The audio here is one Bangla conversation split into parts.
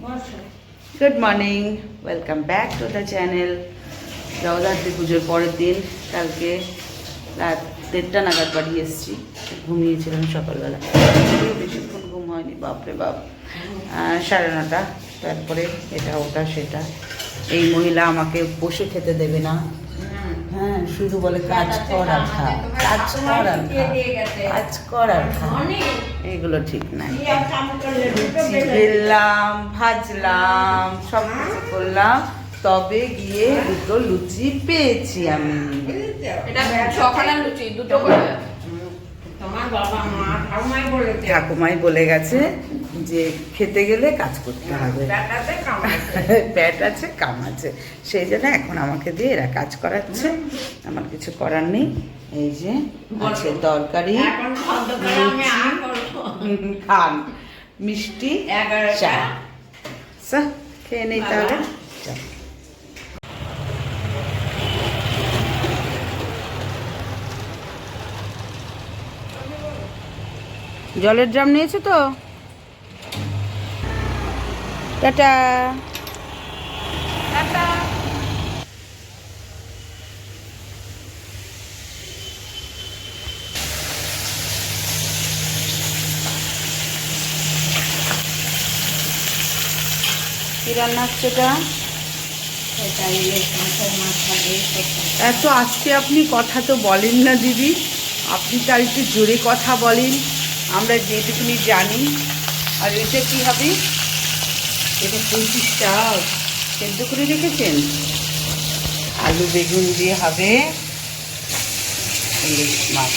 Good morning, welcome back to the channel. Jagaddhatri পুজোর পরের দিন কালকে রাত 1:30 নাগাদ বাড়ি এসেছি। ঘুমিয়েছিলাম সকালবেলা, বেশিক্ষণ ঘুম হয়নি, বাপরে বাপ। 9:30। তারপরে এটা ওটা সেটা। এই মহিলা আমাকে বসে খেতে দেবে না, হ্যাঁ, শুধু বলে কাজ কর আর খা, কাজ কর আর খা, কাজ কর আর খা। এগুলো ঠিক নাই। বেললাম, ভাজলাম, সব কিছু করলাম, তবে গিয়ে দুটো লুচি পেয়েছি আমি। ঠাকুমাই বলে গেছে যে খেতে গেলে কাজ করতে হবে, প্যাট আছে কাম আছে, সেই জন্য এখন আমাকে দিয়ে এরা কাজ করাচ্ছে। আমার কিছু করার নেই। এই যে আছে তরকারি, খান, মিষ্টি, চা। খেয়ে নেই তাহলে। জলের ড্রাম নিয়েছো তো? টাটা। কি রান্না হচ্ছে এটা? এত আজকে আপনি কথা তো বলেন না দিদি, আপনি তার একটু জোরে কথা বলেন, আমরা যেটুকুনি জানি। আর এটা কী হবে? এটা 25 শাক সেদ্ধ করে রেখেছেন, আলু বেগুন দিয়ে হবে ইলিশ মাছ।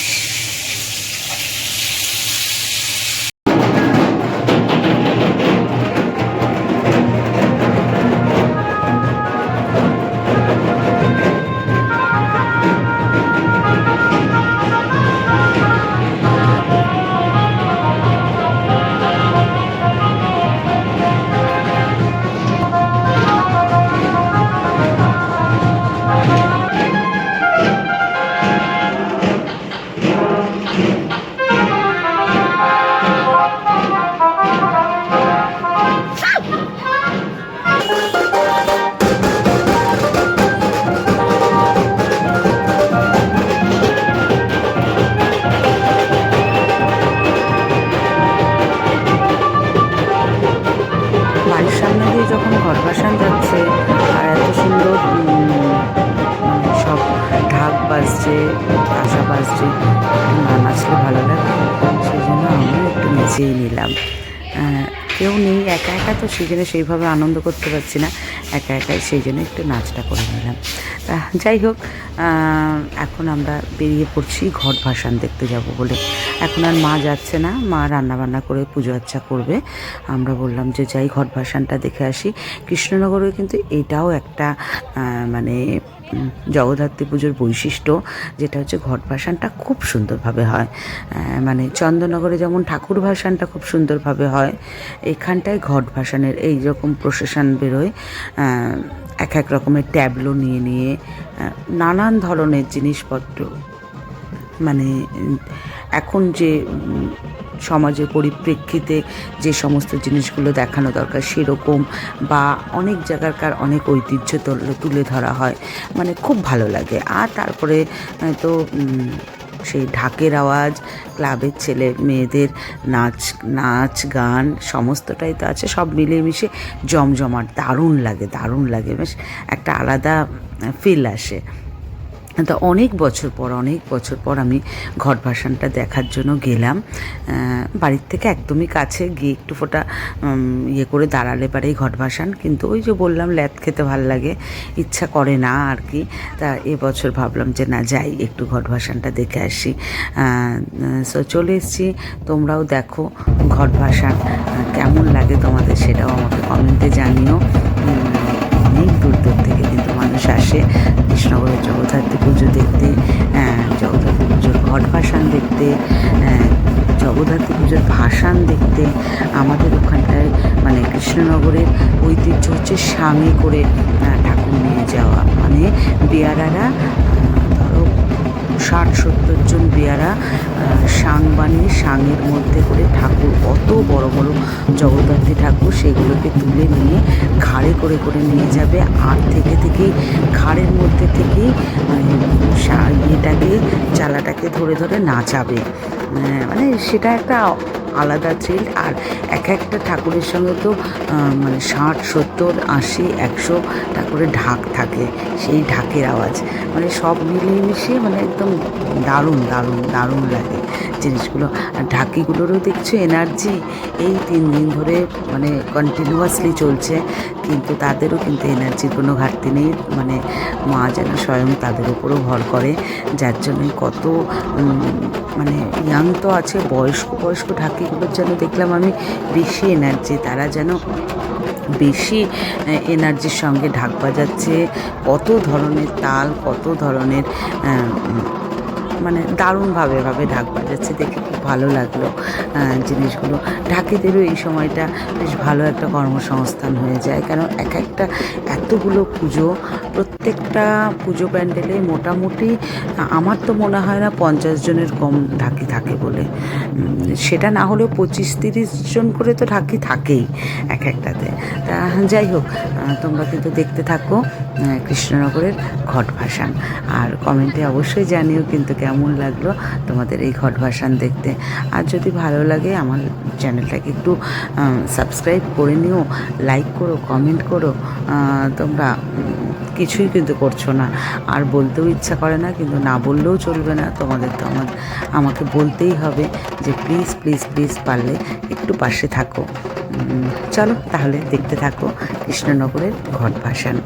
যখন ঘর ভাসান যাচ্ছে আর এত সুন্দর মানে সব ঢাক বাজছে, কাঁসা বাজছে, না নাচলে ভালো লাগে, সেই জন্য আমিও একটু নেচেই নিলাম। কেউ নেই, একা একা তো সেই জন্য সেইভাবে আনন্দ করতে পারছি না, একা একাই সেই জন্য একটু নাচটা করে নিলাম। যাই হোক, এখন আমরা বেরিয়ে পড়ছি ঘট ভাসান দেখতে যাব বলে। এখন আর মা যাচ্ছে না, মা রান্নাবান্না করে পুজো আর্চা করবে। আমরা বললাম যে যাই ঘট ভাসানটা দেখে আসি। কৃষ্ণনগরে কিন্তু এটাও একটা মানে জগদ্ধাত্রী পুজোর বৈশিষ্ট্য, যেটা হচ্ছে ঘট ভাসানটা খুব সুন্দরভাবে হয়। মানে চন্দননগরে যেমন ঠাকুর ভাসানটা খুব সুন্দরভাবে হয়, এখানটায় ঘট ভাসানের এই রকম প্রসেশন বেরোয়, এক এক রকমের ট্যাবলো নিয়ে নিয়ে নানান ধরনের জিনিসপত্র, মানে এখন যে সমাজের পরিপ্রেক্ষিতে যে সমস্ত জিনিসগুলো দেখানো দরকার সেরকম, বা অনেক জায়গাকার অনেক ঐতিহ্য তুলে ধরা হয়, মানে খুব ভালো লাগে। আর তারপরে তো সেই ঢাকের আওয়াজ, ক্লাবের ছেলে মেয়েদের নাচ গান সমস্তটাই তো আছে, সব মিলেমিশে জমজমাট, দারুণ লাগে, বেশ একটা আলাদা ফিল আসে। তো অনেক বছর পর আমি ঘট ভাসানটা দেখার জন্য গেলাম। বাড়ির থেকে একদমই কাছে, গিয়ে একটু ফোঁটা ইয়ে করে দাঁড়ালে পারেই ঘট ভাসান, কিন্তু ওই যে বললাম ল্যাদ খেতে ভাল লাগে, ইচ্ছা করে না আর কি। তা এবছর ভাবলাম যে না যাই, একটু ঘট ভাসানটা দেখে আসি। সো চলে এসেছি, তোমরাও দেখো ঘট ভাসান কেমন লাগে তোমাদের, সেটাও আমাকে কমেন্টে জানিও। অনেক দূর থেকে কিন্তু মানুষ আসে কৃষ্ণনগরের জগদ্ধাত্রী পুজো দেখতে, জগদ্ধাত্রী পুজোর ঘট ভাসান দেখতে, জগদ্ধাত্রী পুজোর ভাসান দেখতে। আমাদের ওখানটায় মানে কৃষ্ণনগরের ঐতিহ্য হচ্ছে সামে করে ঠাকুর নিয়ে যাওয়া, মানে বেয়ারারা ধরো 60-70 জন বেয়ারা সাং বানিয়ে সাংয়ের মধ্যে করে ঠাকুর, অত বড় বড় জগদ্ধাত্রী ঠাকুর, সেগুলোকে তুলে নিয়ে ঘাড়ে করে করে নিয়ে যাবে। আর থেকেই ঘাড়ের মধ্যে থেকেই ইয়েটাকে, চালাটাকে ধরে ধরে নাচাবে। মানে সেটা একটা আলাদা থ্রিল। আর একটা ঠাকুরের সঙ্গে তো মানে 60, 70, 80, 100 ঠাকুরের ঢাক থাকে, সেই ঢাকের আওয়াজ, মানে সব মিলিয়ে মিশিয়ে মানে একদম দারুণ দারুণ দারুণ লাগে জিনিসগুলো। আর ঢাকিগুলোরও দেখছো এনার্জি, এই 3 দিন ধরে মানে কন্টিনিউয়াসলি চলছে, কিন্তু তাদেরও কিন্তু এনার্জির কোনো ঘাটতি নেই। মানে মা যেন স্বয়ং তাদের উপরও ভর করে, যার জন্যই কত মানে ইয়াং তো আছে, বয়স্ক ঢাকিগুলোর যেন দেখলাম আমি বেশি এনার্জি, তারা যেন বেশি এনার্জির সঙ্গে ঢাক বাজাচ্ছে। কত ধরনের তাল, কত ধরনের মানে দারুণভাবে ঢাক বাজাচ্ছে, দেখে খুব ভালো লাগলো জিনিসগুলো। ঢাকিদেরও এই সময়টা বেশ ভালো একটা কর্মসংস্থান হয়ে যায়, কারণ একটা এতগুলো পুজো, প্রত্যেকটা পুজো প্যান্ডেলে মোটামুটি আমার তো মনে হয় না 50 জনের কম ঢাকি থাকে বলে, সেটা না হলেও 25-30 জন করে তো ঢাকি থাকেই একটাতে। তা যাই হোক, তোমরা কিন্তু দেখতে থাকো কৃষ্ণনগরের ঘট ভাসান, আর কমেন্টে অবশ্যই জানিও কিন্তু কেমন লাগলো তোমাদের এই ঘট ভাসান দেখতে। আর যদি ভালো লাগে আমার চ্যানেলটাকে একটু সাবস্ক্রাইব করে নিও, লাইক করো, কমেন্ট করো। তোমরা কিছুই কিন্তু করছো না, আর বলতেও ইচ্ছা করে না, কিন্তু না বললেও চলবে না, তোমাদের তো আমাকে বলতেই হবে যে প্লিজ প্লিজ প্লিজ পারলে একটু পাশে থাকো। চলো তাহলে দেখতে থাকো কৃষ্ণনগরের ঘট ভাসান।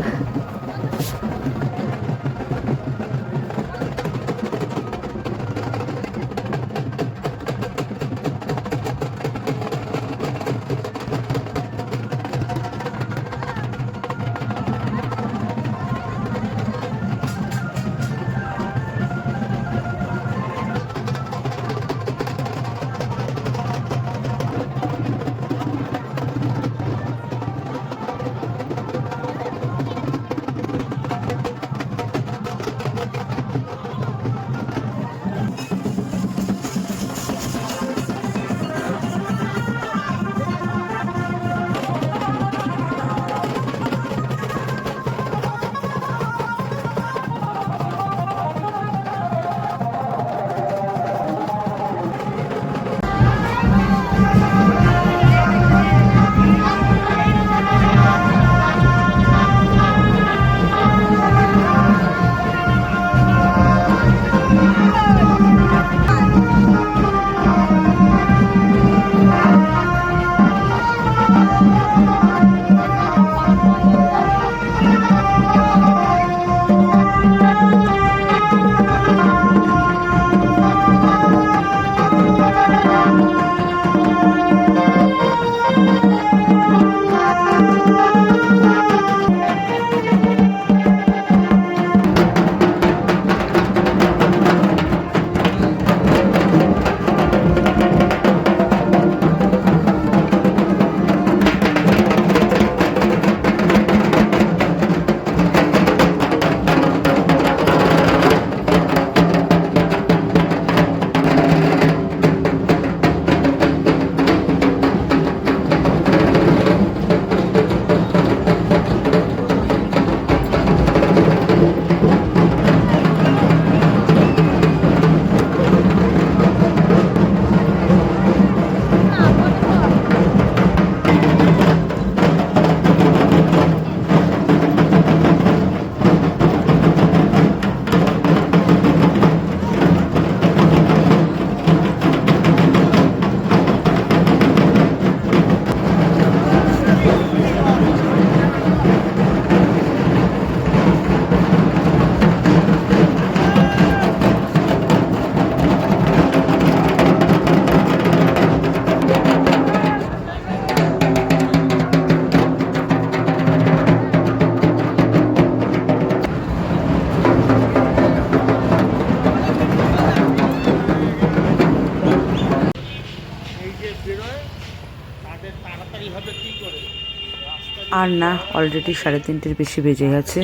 আর না, অলরেডি 3:30-র বেশি বেজে গেছে,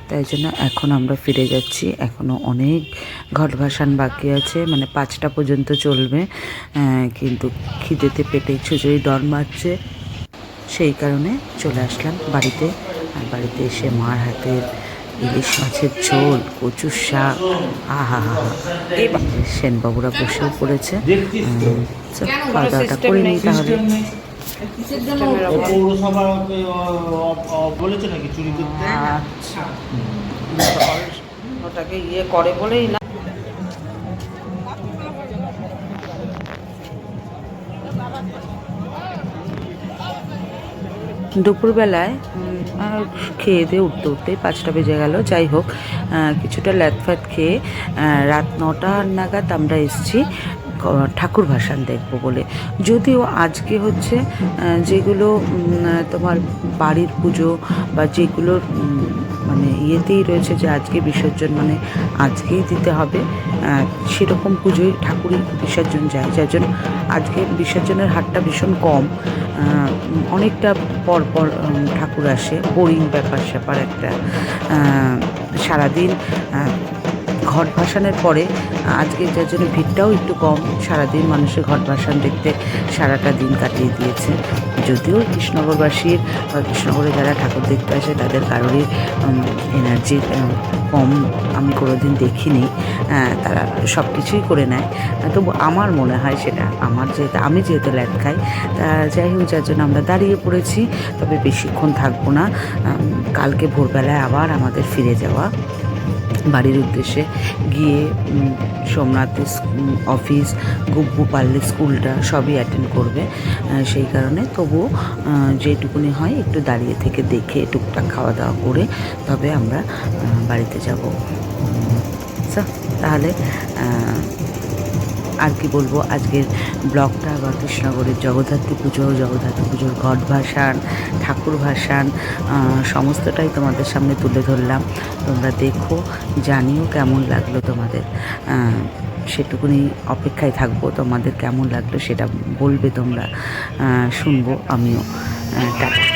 তাই জন্য এখন আমরা ফিরে যাচ্ছি। এখনও অনেক ঘট ভাসান বাকি আছে, মানে 5টা পর্যন্ত চলবে, কিন্তু খিদেতে পেটে খিচুড়ি দর মারছে, সেই কারণে চলে আসলাম বাড়িতে। আর বাড়িতে এসে মার হাতের ইলিশ মাছের ঝোল, কচুর শাক, আহা হা হা, সেনবাবুরা বসেও পড়েছে। খাওয়া দাওয়াটা করে নিই তাহলে। আচ্ছা, ওটাকে ইয়ে করে বলেই না। দুপুরবেলায় খেয়ে দিয়ে উঠতে উঠতেই 5টা বেজে গেল। যাই হোক, কিছুটা ল্যাথফ্যাট খেয়ে রাত 9টা নাগাদ আমরা এসেছি ঠাকুর ভাসান দেখব বলে। যদিও আজকে হচ্ছে যেগুলো তোমার বাড়ির পুজো বা যেগুলো মানে ইয়েতেই রয়েছে যে আজকে বিসর্জন, মানে আজকেই দিতে হবে, সেরকম পুজোয় ঠাকুরই বিসর্জন যায়, যার জন্য আজকে বিসর্জনের হারটা ভীষণ কম। অনেকটা পর পর ঠাকুর আসে, বোরিং ব্যাপার স্যাপার একটা। সারাদিন ঘট ভাসানের পরে আজকে যার জন্য ভিড়টাও একটু কম, সারাদিন মানুষের ঘট ভাসান দেখতে সারাটা দিন কাটিয়ে দিয়েছে। যদিও কৃষ্ণনগরবাসীর বা কৃষ্ণনগরে যারা ঠাকুর দেখতে আসে তাদের কারোরই এনার্জি কম আমি কোনোদিন দেখিনি, তারা সব কিছুই করে নেয়। তবু আমার মনে হয় সেটা, আমি যেহেতু ল্যাদ খাই, তা যাই হোক, যার জন্য আমরা দাঁড়িয়ে পড়েছি। তবে বেশিক্ষণ থাকবো না, কালকে ভোরবেলায় আবার আমাদের ফিরে যাওয়া বাড়ির উদ্দেশ্যে। গিয়ে সোমনাথের অফিস, গুব্বু পারলে স্কুলটা সবই অ্যাটেন্ড করবে, সেই কারণে তবু যেটুকুনি হয় একটু দাঁড়িয়ে থেকে দেখে টুকটাক খাওয়া দাওয়া করে তবে আমরা বাড়িতে যাব। তাহলে আর কি বলবো, আজকের ব্লগটা বা কৃষ্ণনগরের জগদ্ধাত্রী পুজোর ঘট ভাসান, ঠাকুর ভাসান, সমস্তটাই তোমাদের সামনে তুলে ধরলাম। তোমরা দেখো, জানিও কেমন লাগলো তোমাদের, সেটুকুনি অপেক্ষায় থাকবো। তোমাদের কেমন লাগলো সেটা বলবে তোমরা, শুনবো আমিও। টাটা।